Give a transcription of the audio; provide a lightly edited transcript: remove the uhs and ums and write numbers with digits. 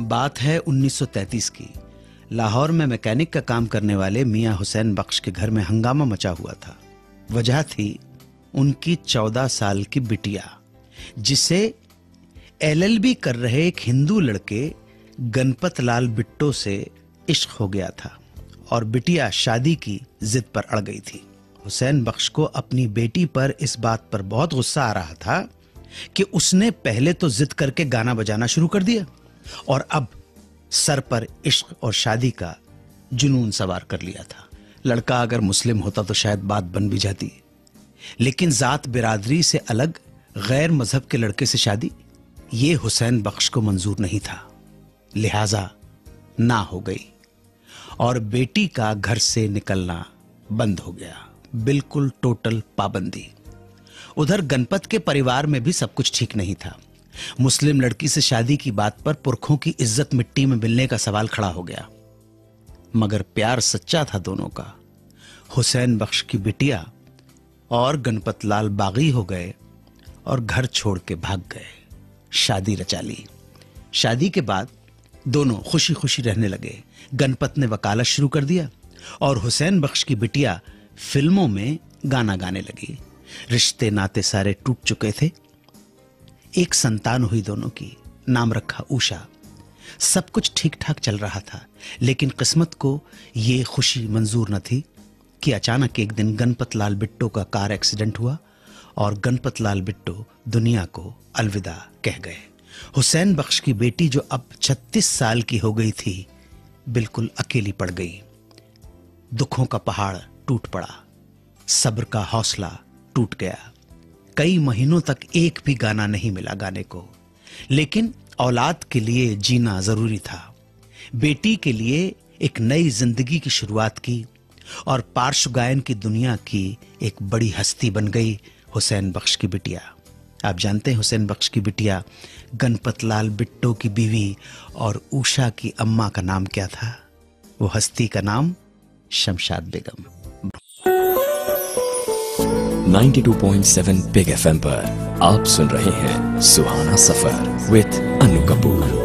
बात है 1933 की। लाहौर में मैकेनिक का काम करने वाले मियां हुसैन बख्श के घर में हंगामा मचा हुआ था। वजह थी उनकी 14 साल की बिटिया, जिसे LLB कर रहे एक हिंदू लड़के गणपत लाल बिट्टो से इश्क हो गया था और बिटिया शादी की जिद पर अड़ गई थी। हुसैन बख्श को अपनी बेटी पर इस बात पर बहुत गुस्सा आ रहा था कि उसने पहले तो जिद करके गाना बजाना शुरू कर दिया और अब सर पर इश्क और शादी का जुनून सवार कर लिया था। लड़का अगर मुस्लिम होता तो शायद बात बन भी जाती, लेकिन जात बिरादरी से अलग गैर मजहब के लड़के से शादी, ये हुसैन बख्श को मंजूर नहीं था। लिहाजा ना हो गई और बेटी का घर से निकलना बंद हो गया। बिल्कुल टोटल पाबंदी। उधर गणपत के परिवार में भी सब कुछ ठीक नहीं था। मुस्लिम लड़की से शादी की बात पर पुरखों की इज्जत मिट्टी में मिलने का सवाल खड़ा हो गया। मगर प्यार सच्चा था दोनों का। हुसैन बख्श की बिटिया और गणपत लाल बागी हो गए और घर छोड़ के भाग गए। शादी रचा ली। शादी के बाद दोनों खुशी खुशी रहने लगे। गणपत ने वकालत शुरू कर दिया और हुसैन बख्श की बिटिया फिल्मों में गाना गाने लगी। रिश्ते नाते सारे टूट चुके थे। एक संतान हुई दोनों की, नाम रखा उषा। सब कुछ ठीक ठाक चल रहा था, लेकिन किस्मत को यह खुशी मंजूर न थी कि अचानक एक दिन गणपत लाल बिट्टो का कार एक्सीडेंट हुआ और गणपत लाल बिट्टो दुनिया को अलविदा कह गए। हुसैन बख्श की बेटी जो अब 36 साल की हो गई थी, बिल्कुल अकेली पड़ गई। दुखों का पहाड़ टूट पड़ा, सब्र का हौसला टूट गया। कई महीनों तक एक भी गाना नहीं मिला गाने को, लेकिन औलाद के लिए जीना जरूरी था। बेटी के लिए एक नई जिंदगी की शुरुआत की और पार्श्व गायन की दुनिया की एक बड़ी हस्ती बन गई हुसैन बख्श की बिटिया। आप जानते हैं हुसैन बख्श की बिटिया गणपत लाल बिट्टो की बीवी और उषा की अम्मा का नाम क्या था? वो हस्ती का नाम शमशाद बेगम। 92.7 बिग FM पर आप सुन रहे हैं सुहाना सफर विद अनु कपूर।